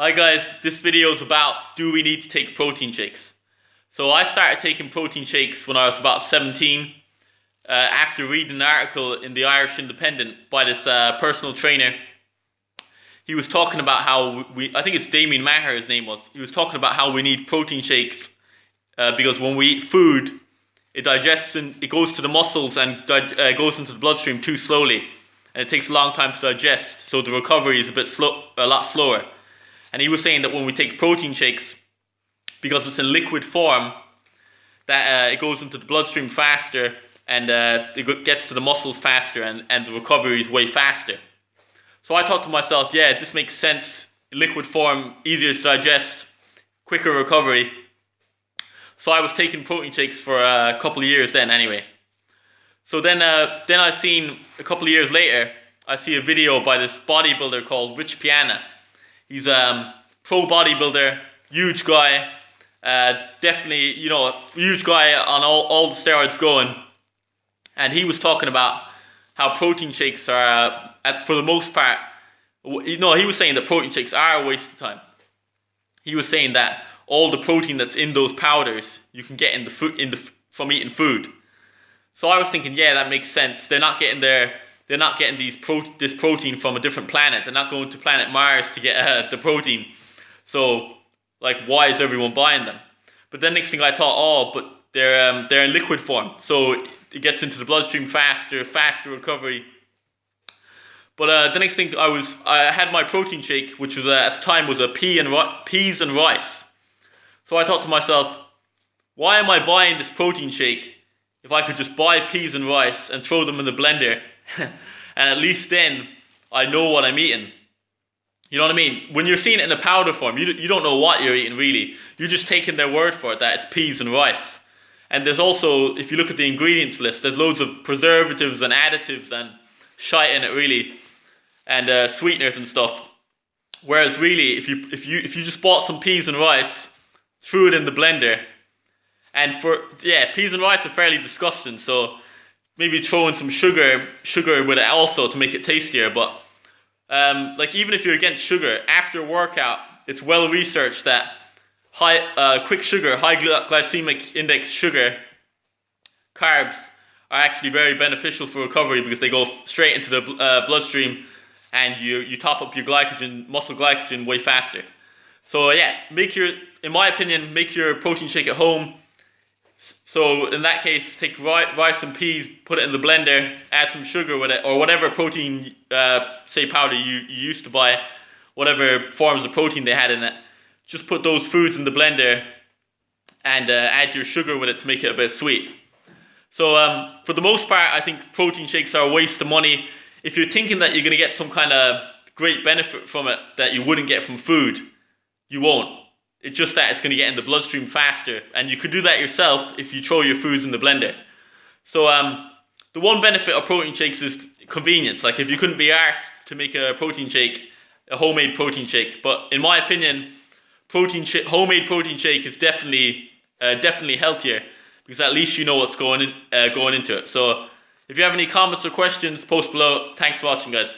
Hi guys, this video is about do we need to take protein shakes. So I started taking protein shakes when I was about 17 after reading an article in the Irish Independent by this personal trainer. He was talking about how I think it's Damien Maher his name was, he was talking about how we need protein shakes because when we eat food, it digests and it goes to the muscles and goes into the bloodstream too slowly. And it takes a long time to digest, so the recovery is a lot slower. And he was saying that when we take protein shakes, because it's in liquid form, that it goes into the bloodstream faster and it gets to the muscles faster and the recovery is way faster. So I thought to myself, yeah, this makes sense. In liquid form, easier to digest, quicker recovery. So I was taking protein shakes for a couple of years then anyway. So then I seen, a couple of years later, I see a video by this bodybuilder called Rich Piana. He's a pro bodybuilder, huge guy, definitely, huge guy on all the steroids going. And he was talking about how protein shakes are, for the most part, he was saying that protein shakes are a waste of time. He was saying that all the protein that's in those powders, you can get from eating food. So I was thinking, yeah, that makes sense. They're not getting this protein from a different planet. They're not going to planet Mars to get the protein. So, why is everyone buying them? But then next thing I thought, but they're in liquid form, so it gets into the bloodstream faster recovery. But the next thing I had my protein shake, which was at the time was a peas and rice. So I thought to myself, why am I buying this protein shake if I could just buy peas and rice and throw them in the blender? And at least then I know what I'm eating. You know what I mean? When you're seeing it in a powder form, you don't know what you're eating really. You're just taking their word for it that it's peas and rice. And there's also, if you look at the ingredients list, there's loads of preservatives and additives and shite in it really, and sweeteners and stuff. Whereas really, if you just bought some peas and rice, threw it in the blender, and peas and rice are fairly disgusting, so maybe throw in some sugar with it also to make it tastier. But even if you're against sugar, after a workout, it's well researched that high glycemic index sugar, carbs, are actually very beneficial for recovery because they go straight into the bloodstream and you top up your muscle glycogen way faster. So yeah, in my opinion, make your protein shake at home. So in that case, take rice and peas, put it in the blender, add some sugar with it, or whatever protein, powder you used to buy, whatever forms of protein they had in it. Just put those foods in the blender and add your sugar with it to make it a bit sweet. So for the most part, I think protein shakes are a waste of money. If you're thinking that you're going to get some kind of great benefit from it that you wouldn't get from food, you won't. It's just that it's going to get in the bloodstream faster. And you could do that yourself if you throw your foods in the blender. So the one benefit of protein shakes is convenience. Like if you couldn't be arsed to make a homemade protein shake. But in my opinion, homemade protein shake is definitely healthier because at least you know what's going into it. So if you have any comments or questions, post below. Thanks for watching, guys.